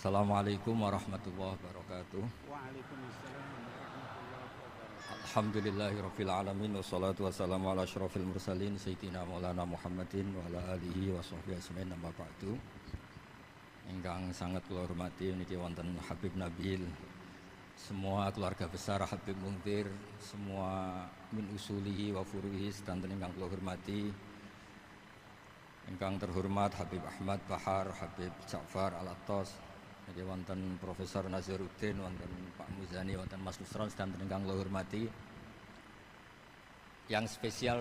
Assalamualaikum warahmatullahi wabarakatuh. Waalaikumsalam warahmatullahi wabarakatuh. Alhamdulillahirabbil alamin wassalatu wassalamu ala asyrofil mursalin sayyidina Maulana Muhammadin wa ala alihi wa sahbihi ajmain amma ba'du. Ingkang sangat kula hormati niki wonten Habib Nabil, semua keluarga besar Habib Muntir, semua min usulihi wa furuhi sedanten ingkang kula hormati. Ingkang terhormat Habib Ahmad Bahar, Habib Ja'far Al-Attas, niki wonten Profesor Nazaruddin, wonten Pak Muzani, wonten Mas Nusron sedanten ingkang kula hormati. Yang spesial,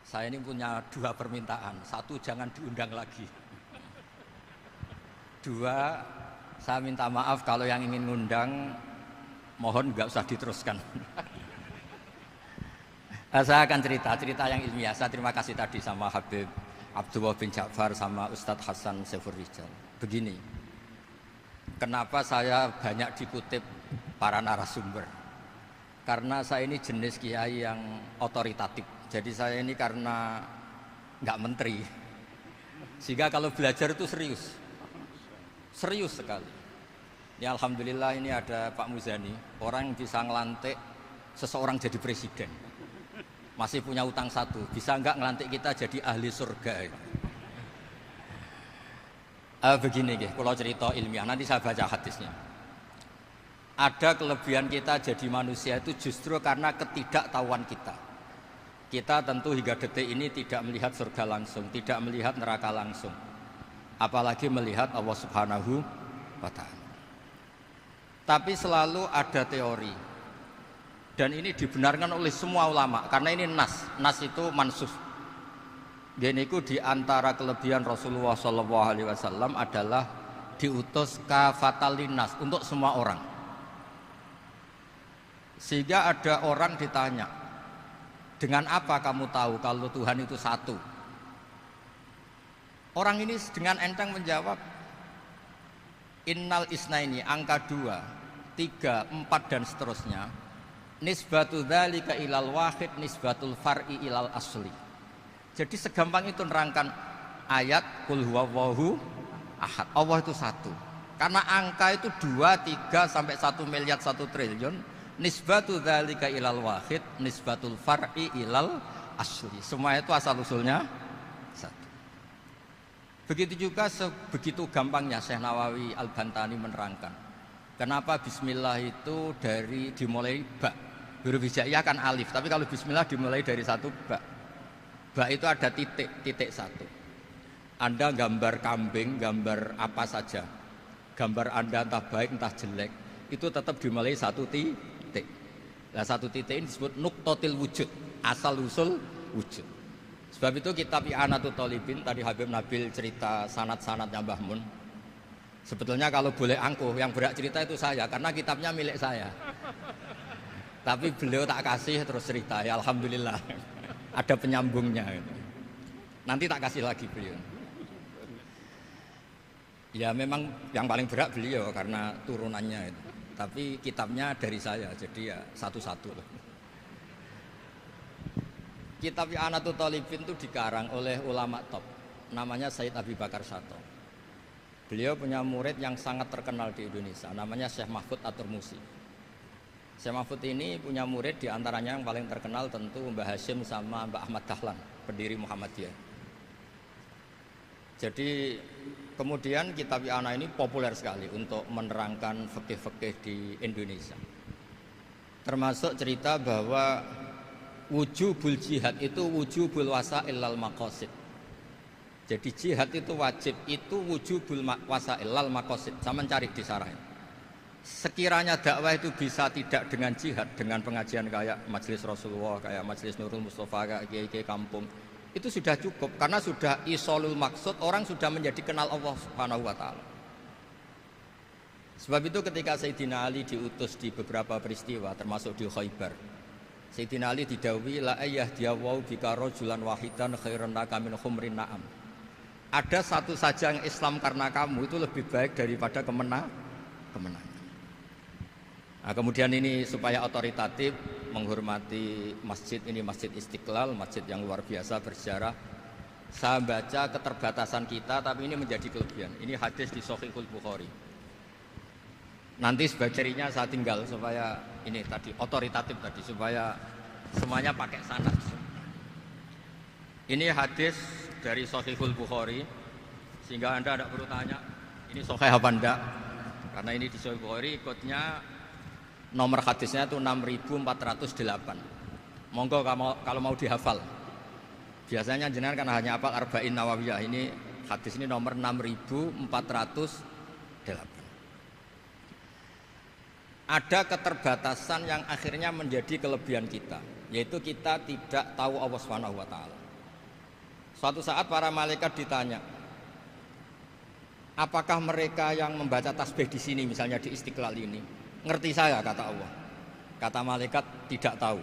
saya ini punya dua permintaan. Satu, jangan diundang lagi. Dua, saya minta maaf kalau yang ingin ngundang, mohon nggak usah diteruskan. Saya akan cerita yang ilmiah. Saya terima kasih tadi sama Habib Abdullah bin Ja'far sama Ustadz Hasan Saifur Rijal. Begini, kenapa saya banyak dikutip para narasumber? Karena saya ini jenis kiai yang otoritatif. Jadi saya ini karena nggak menteri, sehingga kalau belajar itu serius sekali. Ya alhamdulillah ini ada Pak Muzani, orang yang bisa ngelantik seseorang jadi presiden. Masih punya utang satu, bisa nggak ngelantik kita jadi ahli surga? Begini kalau cerita ilmiah, nanti saya baca hadisnya. Ada kelebihan kita jadi manusia itu justru karena ketidaktahuan kita. Kita tentu hingga detik ini tidak melihat surga langsung, tidak melihat neraka langsung, apalagi melihat Allah Subhanahu wa Ta'ala. Tapi selalu ada teori, dan ini dibenarkan oleh semua ulama karena ini nas itu mansus. Geniku di antara kelebihan Rasulullah SAW adalah diutus kafatan linnas untuk semua orang. Sehingga ada orang ditanya, dengan apa kamu tahu kalau Tuhan itu satu? Orang ini dengan enteng menjawab, innal isnaini, angka 2, 3, 4 dan seterusnya. Nisbatu dzalika ilal wahid nisbatul far'i ilal asli. Jadi segampang itu nerangkan ayat qul huwallahu ahad. Allah itu satu. Karena angka itu 2, 3 sampai 1 miliar 1 triliun. Nisbatu dzalika ilal wahid nisbatul far'i ilal asli. Semua itu asal usulnya satu. Begitu juga begitu gampangnya Syekh Nawawi Al-Bantani menerangkan. Kenapa bismillah itu dimulai ba. Huruf hijaiyah kan alif, tapi kalau bismillah dimulai dari satu ba. Ba itu ada titik satu. Anda gambar kambing, gambar apa saja, gambar Anda entah baik entah jelek, itu tetap dimulai satu titik. Nah satu titik ini disebut nuqtatil wujud, asal usul wujud. Sebab itu kitab I'anatul Thalibin, tadi Habib Nabil cerita sanad-sanadnya Mbah Mun. Sebetulnya kalau boleh angkuh, yang berhak cerita itu saya, karena kitabnya milik saya. Tapi beliau tak kasih terus cerita, ya alhamdulillah. Ada penyambungnya. Nanti tak kasih lagi beliau. Ya memang yang paling berhak beliau karena turunannya itu. Tapi kitabnya dari saya, jadi ya satu-satu. Kitab I'anatul Thalibin itu dikarang oleh ulama top, namanya Sayyid Abi Bakar Sato. Beliau punya murid yang sangat terkenal di Indonesia, namanya Syekh Mahfud At-Turmusi. Syekh Mahfud ini punya murid diantaranya yang paling terkenal tentu Mbah Hashim sama Mbah Ahmad Dahlan, pendiri Muhammadiyah. Jadi kemudian kitab I'anah ini populer sekali untuk menerangkan fikih-fikih di Indonesia. Termasuk cerita bahwa wujubul jihad itu wujubul wasail lal maqasid. Jadi jihad itu wajib, itu wujubul wasail lal maqasid. Sama cari di sarahin. Sekiranya dakwah itu bisa tidak dengan jihad, dengan pengajian kayak Majelis Rasulullah, kayak Majelis Nurul Mustafa, kayak kiai-kiai kampung, itu sudah cukup karena sudah isolul maksud, orang sudah menjadi kenal Allah Subhanahu wa Ta'ala. Sebab itu ketika Sayyidina Ali diutus di beberapa peristiwa termasuk di Khaybar, Sayyidina Ali didhawuhi la ayyahdiyawu bika rajulan wahidan khairan laka min humrin na'am. Ada satu saja yang Islam karena kamu itu lebih baik daripada kemenangan. Nah, kemudian ini supaya otoritatif menghormati masjid ini, Masjid Istiqlal, masjid yang luar biasa bersejarah. Saya baca keterbatasan kita, tapi ini menjadi kelebihan. Ini hadis di Shahihul Bukhari. Nanti sebagai cirinya saya tinggal supaya ini tadi otoritatif tadi, supaya semuanya pakai sanad. Ini hadis dari Shahihul Bukhari, sehingga Anda tidak perlu tanya ini sahih apa enggak, karena ini di Shahihul Bukhari ikutnya nomor hadisnya itu 6408. Monggo kalau mau dihafal. Biasanya jenengan kan hanya hafal Arba'in Nawawiyah. Ini hadis ini nomor 6408. Ada keterbatasan yang akhirnya menjadi kelebihan kita, yaitu kita tidak tahu Allah Subhanahu wa taala. Suatu saat para malaikat ditanya, apakah mereka yang membaca tasbih di sini, misalnya di Istiqlal ini, ngerti saya, kata Allah. Kata malaikat, tidak tahu.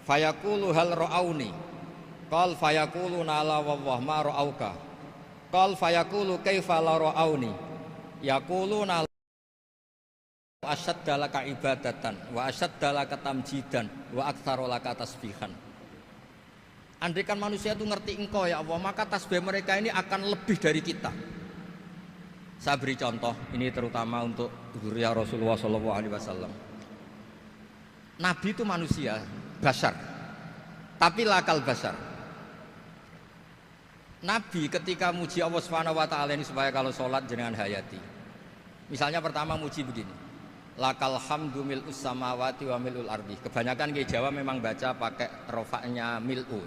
Fayaqulu hal ra'auni. Qal fayaqulu la wallah ma ra'auka. Qal fayaqulu kaifa la ra'auni. Yaquluna asyadda laka ibadatan wa asyadda laka tamjidan wa aktsara laka tasbihan. Andaikan manusia itu ngerti engkau ya Allah, maka tasbih mereka ini akan lebih dari kita. Saya beri contoh, ini terutama untuk zuriat Rasulullah SAW. Nabi itu manusia, basar, tapi lakal basar. Nabi ketika muji Allah Subhanahu wa taala ini supaya kalau sholat jenengan hayati. Misalnya pertama muji begini. Lakal hamdu mil'us samawati wa mil'ul ardi. Kebanyakan di Jawa memang baca pakai rofaknya mil'u.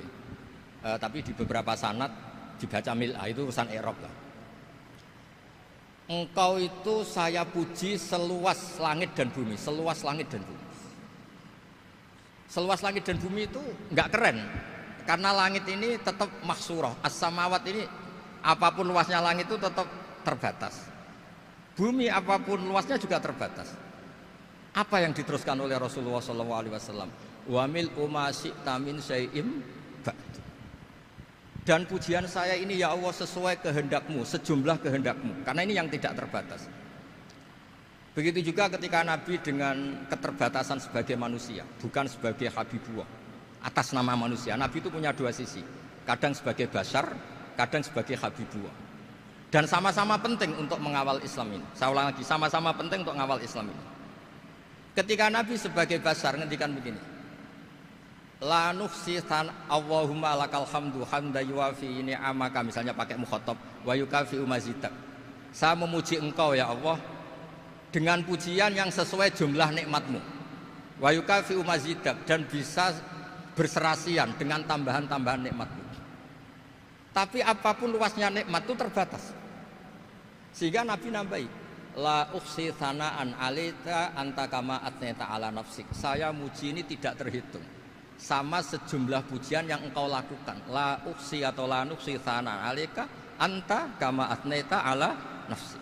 Tapi di beberapa sanad dibaca mil'a, itu urusan i'rab lah. Engkau itu saya puji seluas langit dan bumi, seluas langit dan bumi. Seluas langit dan bumi itu enggak keren. Karena langit ini tetap mahsurah, as-samawat ini apapun luasnya langit itu tetap terbatas. Bumi apapun luasnya juga terbatas. Apa yang diteruskan oleh Rasulullah SAW? Wa mil'u ma syi'ta min syai'im ba'd. Dan pujian saya ini ya Allah sesuai kehendakmu, sejumlah kehendakmu. Karena ini yang tidak terbatas. Begitu juga ketika Nabi dengan keterbatasan sebagai manusia, bukan sebagai Habibullah, atas nama manusia. Nabi itu punya dua sisi, kadang sebagai basar, kadang sebagai Habibullah. Dan sama-sama penting untuk mengawal Islam ini. Saya ulang lagi, sama-sama penting untuk mengawal Islam ini. Ketika Nabi sebagai basar ngendikan begini, la nuhsitan Allahumma lakal hamdu hamda yuwafi ni'amaka, misalnya pakai mukhatab wa yukafi umazidak. Saya memuji engkau ya Allah dengan pujian yang sesuai jumlah nikmatmu. Wa yukafi umazidak, dan bisa berserasian dengan tambahan-tambahan nikmatmu. Tapi apapun luasnya nikmat itu terbatas. Sehingga Nabi nambahi, la ukhsi thana'an alita anta kama atneta ala nafsik. Saya muji ini tidak terhitung, sama sejumlah pujian yang engkau lakukan. La ukhsi atau la nukhsi thana'an alika anta kama atneta ala nafsik.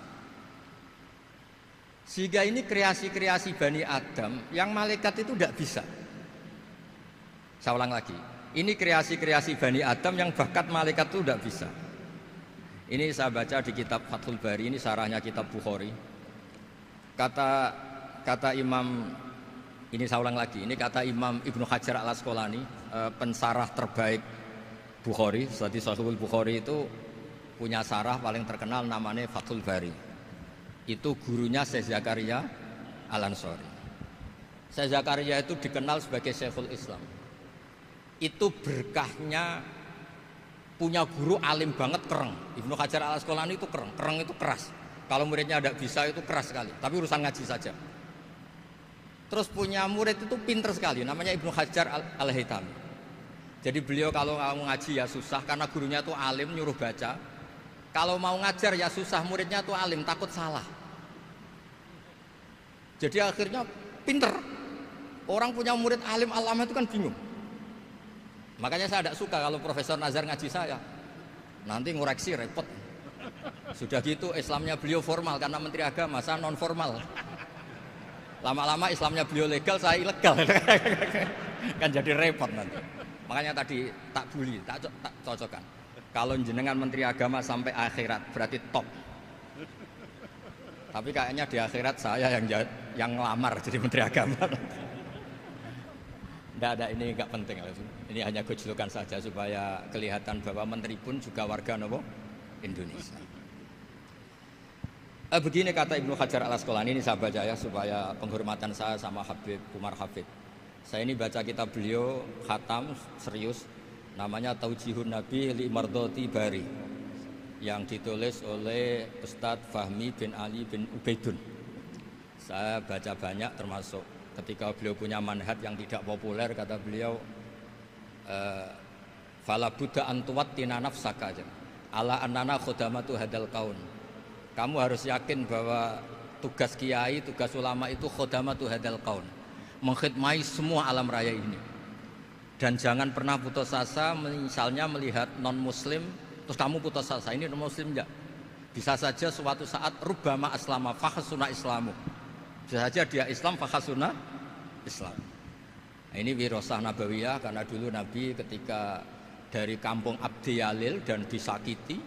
Sehingga ini kreasi-kreasi Bani Adam yang malaikat itu tidak bisa. Saya ulang lagi, ini kreasi-kreasi Bani Adam yang bakat malaikat itu tidak bisa. Ini saya baca di kitab Fathul Bari, ini sarahnya kitab Bukhari. Kata Imam, ini saya ulang lagi, ini kata Imam Ibnu Hajar al-Asqalani, pensarah terbaik Bukhari. Jadi Sahihul Bukhari itu punya sarah paling terkenal namanya Fathul Bari. Itu gurunya Syekh Zakaria Al-Ansari. Syekh Zakaria itu dikenal sebagai Syekhul Islam. Itu berkahnya punya guru alim banget, kereng. Ibnu Hajar al-Asqalani itu kereng itu keras. Kalau muridnya tidak bisa itu keras sekali, tapi urusan ngaji saja. Terus punya murid itu pinter sekali, namanya Ibnu Hajar al-Haytami. Jadi beliau kalau mau ngaji ya susah, karena gurunya itu alim, nyuruh baca. Kalau mau ngajar ya susah, muridnya itu alim, takut salah. Jadi akhirnya pinter. Orang punya murid alim alama itu kan bingung. Makanya saya tidak suka kalau Profesor Nazar ngaji saya, nanti ngoreksi repot. Sudah gitu Islamnya beliau formal karena Menteri Agama, saya non formal. Lama-lama Islamnya beliau legal, saya ilegal. Kan jadi repot nanti. Makanya tadi tak bully, tak cocokkan. Kalau jenengan Menteri Agama sampai akhirat berarti top. Tapi kayaknya di akhirat saya yang ngelamar jadi Menteri Agama. Tidak, ini enggak penting. Ini hanya gejolokan saja supaya kelihatan bahwa menteri pun juga warga nopo Indonesia. Begini kata Ibnu Hajar Al Asqalani, ini saya baca ya supaya penghormatan saya sama Habib Umar Hafid. Saya ini baca kitab beliau khatam serius, namanya Taujihun Nabi li Mardhati Bari, yang ditulis oleh Ustadz Fahmi bin Ali bin Ubaidun. Saya baca banyak, termasuk ketika beliau punya manhaj yang tidak populer, kata beliau fala budda antuwattina nafsaka ala annana khudamatu hadal kaun. Kamu harus yakin bahwa tugas kiai, tugas ulama itu khudamatu hadal kaun, mengkhidmati semua alam raya ini. Dan jangan pernah putus asa, misalnya melihat non muslim terus kamu putus asa, ini non muslim enggak. Bisa saja suatu saat rubbama aslama fakhasuna islamu, bisa saja dia Islam fakhasuna Islam. Nah, ini wirasah nabawiyah, karena dulu Nabi ketika dari kampung Abdi Yalil dan disakiti,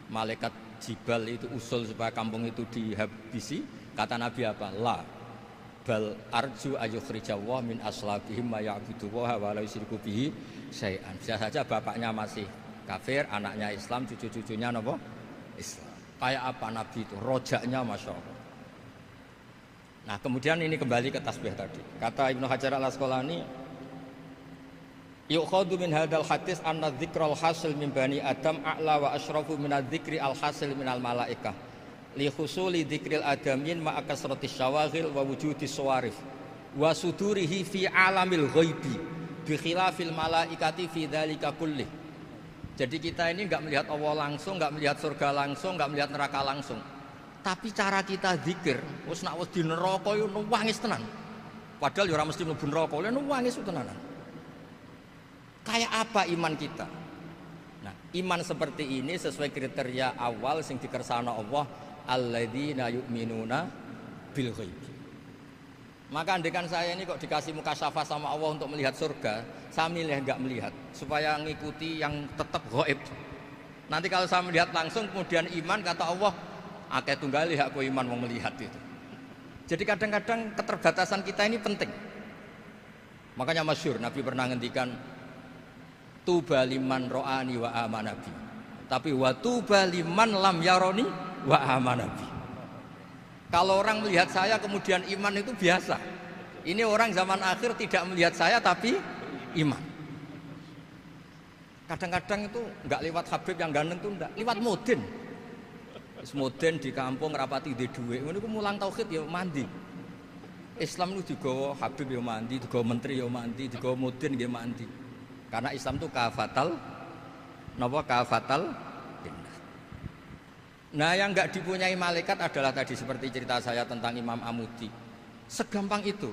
malaikat Jibal itu usul supaya kampung itu dihabisi, kata Nabi apa? La bal arju ayukhrijawah min aslabihim ma ya'budu wa la yusyriku bihi syai'an. Bisa saja bapaknya masih kafir, anaknya Islam, cucu-cucunya napa? Islam. Kayak apa Nabi itu? Rojaknya Masya Allah. Nah kemudian ini kembali ke tasbih tadi. Kata Ibnu Hajar Al Asqalani, yukhadu min hadal hadis anna dzikral hasil min bani Adam a'la wa asyrafu min adzikri al hasil min al malaikah li husuli dzikril adamin ma akasratis syawaghil wa wujudis sawarif wa sudurihi fi alamil ghaibi bi khilafil malaikati fi dzalika kulli. Jadi kita ini enggak melihat Allah langsung, enggak melihat surga langsung, enggak melihat neraka langsung. Tapi cara kita zikir, wis nek wis di neraka yo nuwangis tenan. Padahal yo ora mesti mlebu neraka, lha nuwangis tenanan. Kayak apa iman kita? Nah, iman seperti ini sesuai kriteria awal sing dikersana Allah, alladzina yu'minuna bil ghaib. Maka andekan saya ini kok dikasih mukasyafah sama Allah untuk melihat surga, saya milih enggak melihat supaya ngikuti yang tetap ghaib. Nanti kalau saya melihat langsung kemudian iman, kata Allah, akeh tunggali aku iman mau melihat itu. Jadi kadang-kadang keterbatasan kita ini penting. Makanya masyhur Nabi pernah ngendikan tuba liman ro'ani wa amanabi, tapi wa tuba liman lam yaroni wa amanabi. Kalau orang melihat saya kemudian iman itu biasa. Ini orang zaman akhir tidak melihat saya tapi iman. Kadang-kadang itu enggak lewat Habib yang ganteng itu enggak, lewat Mudin. Mudin di kampung rapati di duit, ngono iku mulang tauhid ya mandi. Islam itu digawa Habib ya mandi, digawa menteri ya mandi, digawa Mudin ya mandi. Karena Islam itu kafatal, napa kafatal. Nah yang enggak dipunyai malaikat adalah tadi seperti cerita saya tentang Imam Amudi. Segampang itu.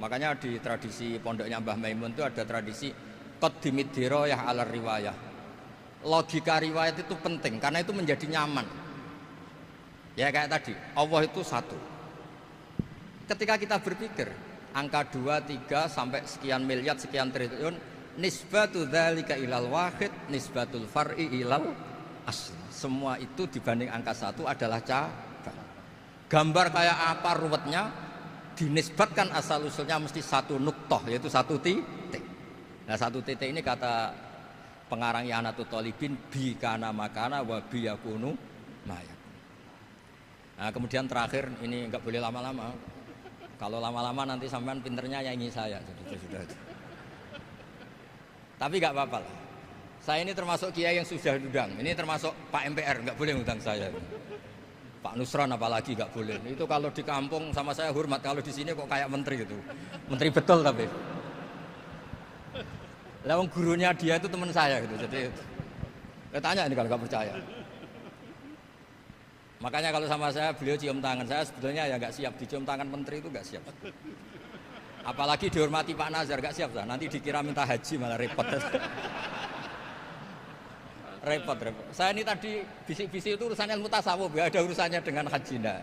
Makanya di tradisi pondoknya Mbah Maimun itu ada tradisi qaddimid dirayah ala riwayah. Logika riwayat itu penting karena itu menjadi nyaman. Ya kayak tadi, Allah itu satu. Ketika kita berpikir angka 2, 3 sampai sekian miliar, sekian triliun, nisbatu dzalika ilal wahid, nisbatul far'i ilal asli. Semua itu dibanding angka 1 adalah cabang. Gambar kayak apa ruwetnya, dinisbatkan asal usulnya mesti satu nuktoh, yaitu satu titik. Nah satu titik ini kata pengarang Ianatul Thalibin, bi kana makana wa bi yakunu mayat. Nah kemudian terakhir ini enggak boleh lama-lama. Kalau lama-lama nanti sampean pinternya nyanyi saya. Sudah. Tapi enggak apa-apa lah. Saya ini termasuk kiai yang sudah diundang. Ini termasuk Pak MPR, enggak boleh undang saya. Pak Nusron apalagi enggak boleh. Itu kalau di kampung sama saya hormat, kalau di sini kok kayak menteri gitu. Menteri betul tapi. Lawang gurunya dia itu teman saya gitu. Jadi tanya ini kalau enggak percaya. Makanya kalau sama saya beliau cium tangan, saya sebetulnya ya nggak siap dicium tangan menteri itu nggak siap. Apalagi dihormati Pak Nazar nggak siap lah. Nanti dikira minta haji malah repot. repot. Saya ini tadi bisik-bisik itu urusan ilmu tasawuf, ya ada urusannya dengan haji nah.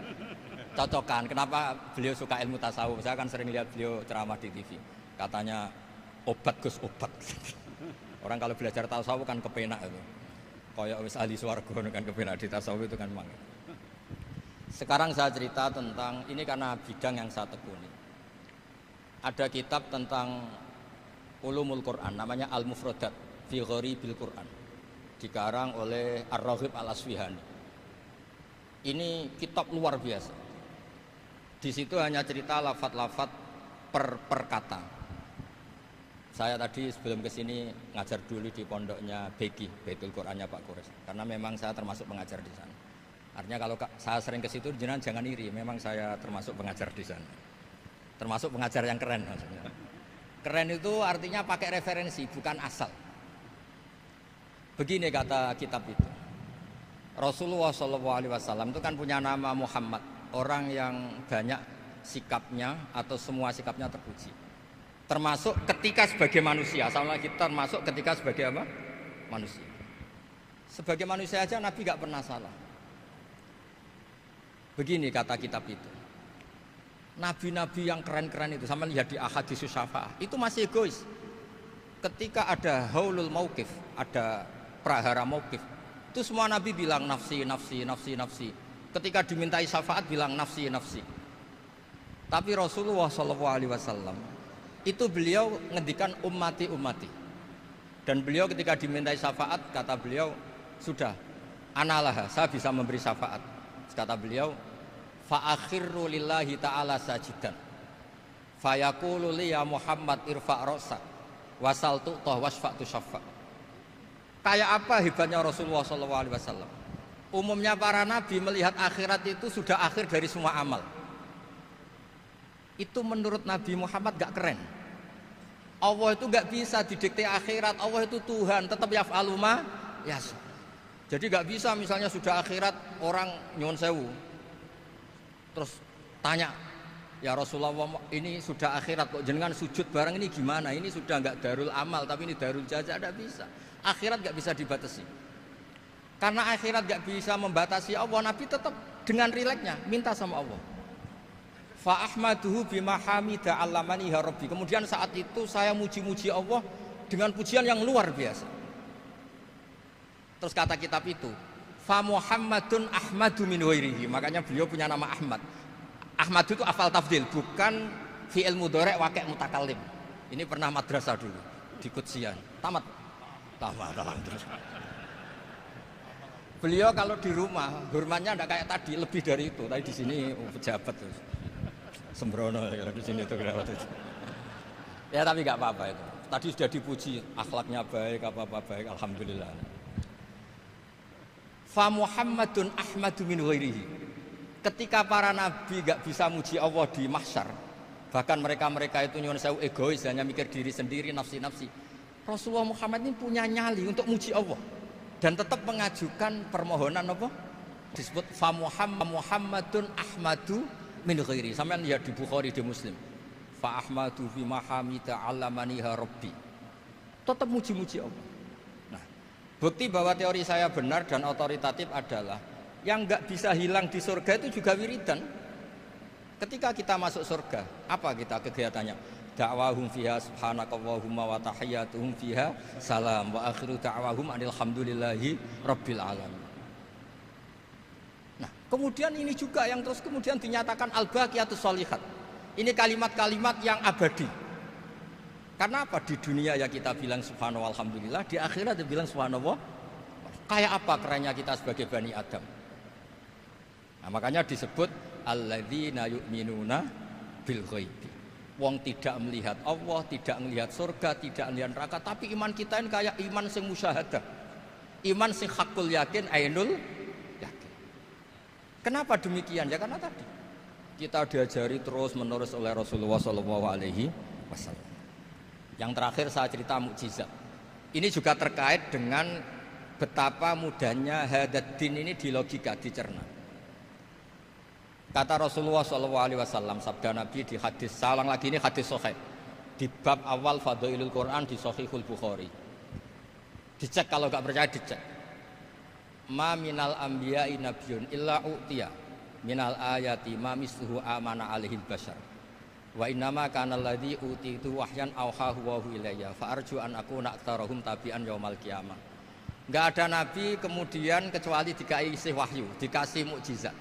Cocokan. Kenapa beliau suka ilmu tasawuf? Saya kan sering lihat beliau ceramah di TV. Katanya obat Gus obat. Orang kalau belajar tasawuf kan kepenak itu. Kayak wis ahli swarga kan kepenak di tasawuf itu kan memang. Sekarang saya cerita tentang ini karena bidang yang saya tekuni. Ada kitab tentang Ulumul Quran, namanya Al-Mufradat fi Gharibil Quran, dikarang oleh Ar-Raghib Al-Asfihani. Ini kitab luar biasa. Di situ hanya cerita lafat-lafat per kata. Saya tadi sebelum kesini ngajar dulu di pondoknya Beki, Baitul Qurannya Pak Kures, karena memang saya termasuk pengajar di sana. Artinya kalau saya sering ke situ, jangan iri, memang saya termasuk pengajar di sana. Termasuk pengajar yang keren maksudnya. Keren itu artinya pakai referensi, bukan asal. Begini kata kitab itu. Rasulullah SAW itu kan punya nama Muhammad, orang yang banyak sikapnya atau semua sikapnya terpuji. Termasuk ketika sebagai manusia, sama kita termasuk ketika sebagai apa? Manusia. Sebagai manusia aja Nabi gak pernah salah. Begini kata kitab itu. Nabi-nabi yang keren-keren itu, sama lihat di Ahaditsus Syafa'ah, itu masih egois. Ketika ada haulul mauqif, ada prahara mauqif, itu semua nabi bilang nafsi, nafsi, nafsi, nafsi. Ketika dimintai syafaat bilang nafsi, nafsi. Tapi Rasulullah SAW itu beliau ngendikan ummati, ummati. Dan beliau ketika dimintai syafaat kata beliau, sudah, analah, saya bisa memberi syafaat. Kata beliau, fa'akhirru lillahi ta'ala sajidan fayaqulu li ya Muhammad irfa' ra'sak wasal tu'tah wasfa'tu syafa'. Kayak apa hebatnya Rasulullah SAW? Umumnya para nabi melihat akhirat itu sudah akhir dari semua amal. Itu menurut Nabi Muhammad gak keren. Allah itu gak bisa didikte akhirat. Allah itu Tuhan, tetap yaf'alu ma yasha. Jadi gak bisa misalnya sudah akhirat orang nyuwun sewu, terus tanya, ya Rasulullah ini sudah akhirat kok jenengan sujud bareng ini gimana? Ini sudah enggak darul amal tapi ini darul jaza, tidak bisa. Akhirat enggak bisa dibatasi. Karena akhirat enggak bisa membatasi Allah, Nabi tetap dengan rileksnya minta sama Allah. Fa ahmaduhu bima hamida 'allamani ya rabbi. Kemudian saat itu saya muji-muji Allah dengan pujian yang luar biasa. Terus kata kitab itu, fa Muhammadun Ahmadu min ghairihi. Makanya beliau punya nama Ahmad. Ahmad itu afal tafdil, bukan fi'il mudhari' waqi' mutakallim. Ini pernah madrasah dulu di Kutsian. Tamat. Terus. Beliau kalau di rumah hormatnya enggak kayak tadi, lebih dari itu. Tadi di sini pejabat terus. Sembrono kalau di sini itu kenapa itu. Ya tapi enggak apa-apa itu. Tadi sudah dipuji, akhlaknya baik, apa-apa baik, alhamdulillah. Fa Muhammadun Ahmadu min ghairihi. Ketika para nabi gak bisa muji Allah di mahsyar, bahkan mereka itu nyuwun sewu egois, hanya mikir diri sendiri, nafsi-nafsi. Rasulullah Muhammad ini punya nyali untuk muji Allah dan tetap mengajukan permohonan apa? Disebut fa Muhammadun Ahmadu min ghairihi. Sampeyan lihat di Bukhari, di Muslim. Fa Ahmadu fi mahamida 'allamani rabbi. Tetap muji-muji Allah. Bukti bahwa teori saya benar dan otoritatif adalah yang nggak bisa hilang di surga itu juga wiridan. Ketika kita masuk surga, apa kita kegiatannya? Da'wahum fiha subhanakallahumma wa tahiyyatuhum fiha salam wa akhiru da'wahum alhamdulillahi rabbil alamin. Nah, kemudian ini juga yang terus kemudian dinyatakan al-baqiyatus sholihat. Ini kalimat-kalimat yang abadi. Karena apa? Di dunia ya kita bilang subhanallah alhamdulillah, di akhirat dia bilang subhanallah. Kayak apa kerennya kita sebagai Bani Adam? Nah, makanya disebut alladzina yu'minuna bil ghaibi. Wong tidak melihat Allah, tidak melihat surga, tidak melihat neraka, tapi iman kita ini kayak iman sing musyahadah. Iman sing hakul yakin, ainul yakin. Kenapa demikian? Ya karena tadi kita diajari terus menerus oleh Rasulullah SAW. Yang terakhir saya cerita mukjizat. Ini juga terkait dengan betapa mudahnya hadaddin ini di logika, dicerna. Kata Rasulullah SAW, sabda Nabi di hadis, salang lagi ini hadis sahih di bab awal Fadailul Quran di Sahihul Bukhari. Dicek kalau nggak percaya dicek. Ma minal anbiya'i nabiyyun illa u'tiya minal ayati ma misluhu amana alaihil bashar. Wa innama kana alladzi utitu wahyan auhahu wa ilayya fa arju an akuna aktsarahum tabi'an yaumal qiyamah. Enggak ada nabi kemudian kecuali dikasih wahyu, dikasih mukjizat.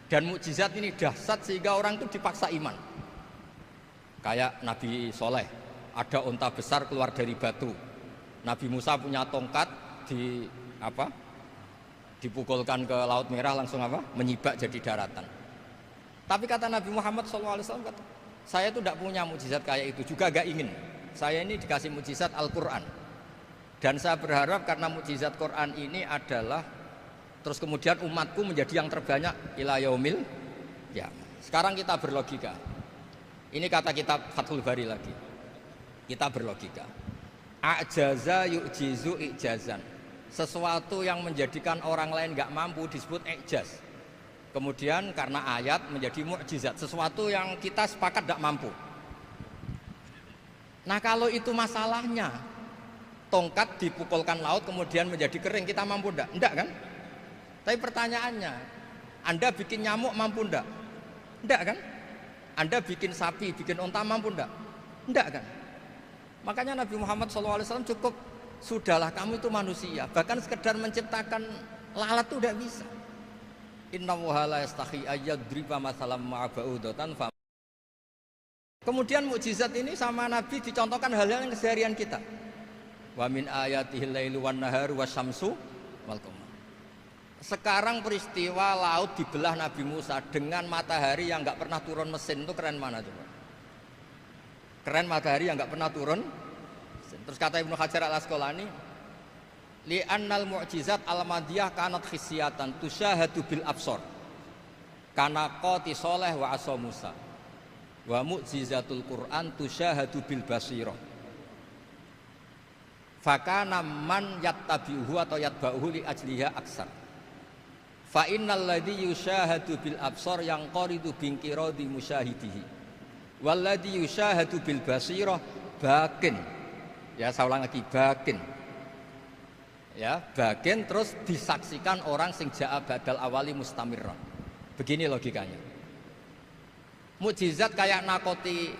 Dan mukjizat ini dahsyat sehingga orang itu dipaksa iman. Kayak Nabi Soleh ada unta besar keluar dari batu. Nabi Musa punya tongkat dipukulkan ke Laut Merah langsung menyibak jadi daratan. Tapi kata Nabi Muhammad SAW, kata, saya itu tidak punya mukjizat kayak itu, juga gak ingin. Saya ini dikasih mukjizat Al-Quran. Dan saya berharap karena mukjizat Quran ini adalah terus kemudian umatku menjadi yang terbanyak ila yaumil ya. Sekarang kita berlogika. Ini kata kitab Fathul Bari lagi. Kita berlogika. A'jaza yu'jizu i'jazan. Sesuatu yang menjadikan orang lain gak mampu disebut i'jaz. Kemudian karena ayat menjadi mukjizat, sesuatu yang kita sepakat gak mampu. Nah kalau itu masalahnya, tongkat dipukulkan laut kemudian menjadi kering, kita mampu enggak? Enggak kan? Tapi pertanyaannya, Anda bikin nyamuk mampu enggak? Enggak kan? Anda bikin sapi, bikin unta mampu enggak? Enggak kan? Makanya Nabi Muhammad SAW cukup, sudahlah kamu itu manusia, bahkan sekedar menciptakan lalat itu enggak bisa. Inna Allaha la yastahi ayyadriba masalam ma'aba'udatan. Kemudian mukjizat ini sama Nabi dicontohkan hal-hal yang keseharian kita. Wa min ayatihil lailu wan naharu wasyamsu wal qamar. Sekarang peristiwa laut dibelah Nabi Musa dengan matahari yang enggak pernah turun mesin, itu keren mana coba? Keren matahari yang enggak pernah turun mesin. Terus kata Ibnu Hajar Al-Asqalani, li'annal mu'jizat al-madiyah kanat khisyatan tusyahadu bil absor kana qati soleh wa asa Musa wa mu'jizatul Qur'an tusyahadu bil basirah fakana man yattabi'uhu atau yatba'uhu li ajliha aksar fa innal ladzi yusyahadu bil absor yang qaridu bingkiradi musyahidihi wal ladzi yusyahadu bil basirah bakin. Ya saya ulang lagi, bakin. Ya, bagian terus disaksikan orang sing ja'a badal awali mustamirran. Begini logikanya. Mukjizat kayak nakoti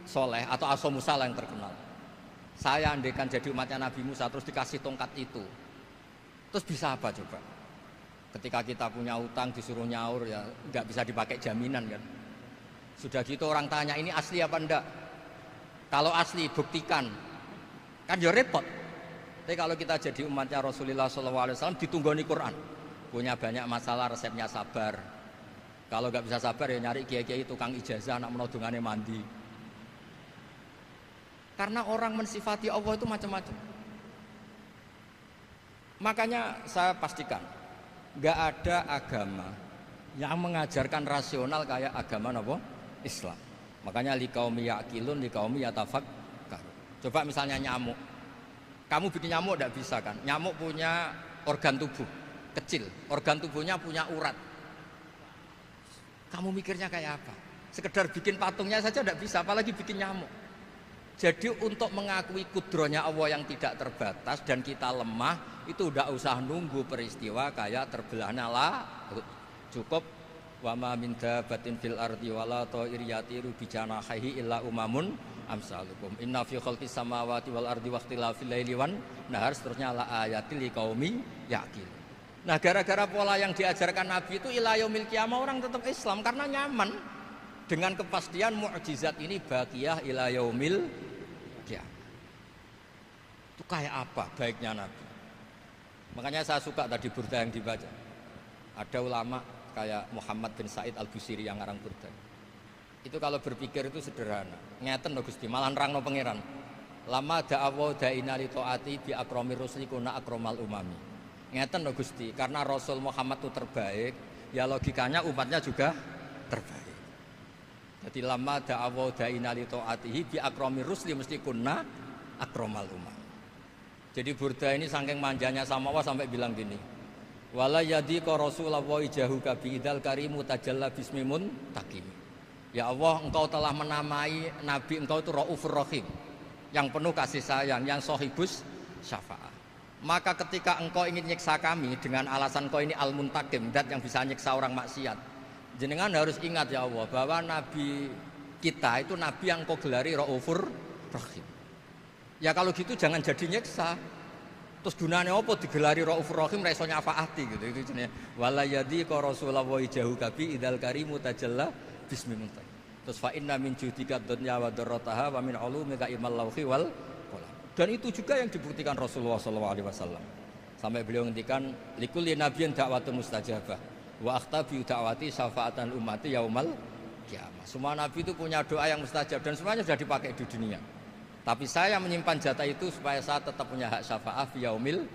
soleh atau aso Musa yang terkenal. Saya andaikan jadi umatnya Nabi Musa terus dikasih tongkat itu, terus bisa apa coba? Ketika kita punya utang disuruh nyaur ya nggak bisa dipakai jaminan kan. Sudah gitu orang tanya ini asli apa enggak? Kalau asli buktikan, kan ya repot. Tapi kalau kita jadi umatnya Rasulullah SAW ditunggoni Quran, punya banyak masalah resepnya sabar. Kalau nggak bisa sabar ya nyari kiai-kiai tukang ijazah anak menodungannya mandi. Karena orang mensifati Allah itu macam-macam. Makanya saya pastikan nggak ada agama yang mengajarkan rasional kayak agama apa? Islam. Makanya liqaumi yaqilun liqaumi yatafakkarun. Coba misalnya nyamuk. Kamu bikin nyamuk tidak bisa kan? Nyamuk punya organ tubuh kecil, organ tubuhnya punya urat. Kamu mikirnya kayak apa? Sekedar bikin patungnya saja tidak bisa, apalagi bikin nyamuk. Jadi untuk mengakui kudrohnya Allah yang tidak terbatas dan kita lemah, itu tidak usah nunggu peristiwa kayak terbelahnya laut. Cukup wa ma min dabbatin fil ardi wala ta'ir yatiru bi janahihi illa umamun amsalukum inna fi khalqis samawati wal ardi waqtilafil laili wan nahar, seterusnya la ayatil liqaumi yaqil. Nah, gara-gara pola yang diajarkan Nabi itu ila yaumil qiyamah orang tetap Islam karena nyaman dengan kepastian mukjizat ini baqiyah ila yaumil qiyamah. Itu kayak apa baiknya Nabi. Makanya saya suka tadi burda yang dibaca. Ada ulama kayak Muhammad bin Said Al-Busiri yang ngarang burda. Itu kalau berpikir itu sederhana. Ngeten lho Gusti, malah nerangno pangeran. Lama da'awa da'ina li taati bi akramir rusli kuna akramal umami. Ngeten lho Gusti, karena Rasul Muhammad itu terbaik, ya logikanya umatnya juga terbaik. Jadi lama da'awa da'ina li taatihi bi akramir rusli mesti kuna akramal umami. Jadi burda ini saking manjanya sama Allah sampai bilang gini. Wala yadiqa Rasulullah jahuka bi idal karimu tajalla bismimun takim. Ya Allah, engkau telah menamai Nabi engkau itu Raufur Rahim, yang penuh kasih sayang, yang sohibus syafa'ah. Maka ketika engkau ingin nyiksa kami dengan alasan engkau ini al-muntakim, dat yang bisa nyiksa orang maksiat, jenengan harus ingat ya Allah bahwa Nabi kita itu Nabi yang engkau gelari Raufur Rahim. Ya kalau gitu jangan jadi nyiksa. Terus gunanya apa digelari Raufur Rahim ra iso nyafaati gitu. Itu jenenge wala yadi ka Rasulullah jahu kabi idal karimu tajalla bismillah. Terus fa inna min judika dunya wa darrataha wa min ulumika ilmal lauhi wal qalam. Dan itu juga yang dibuktikan Rasulullah SAW. Sampai beliau ngendikan likulli nabiyyin da'watun mustajabah wa akhtabi da'wati syafaatan ummati yaumal kiamah. Semua nabi itu punya doa yang mustajab dan semuanya sudah dipakai di dunia. Tapi saya menyimpan jatah itu supaya saya tetap punya hak syafaat fi yaumil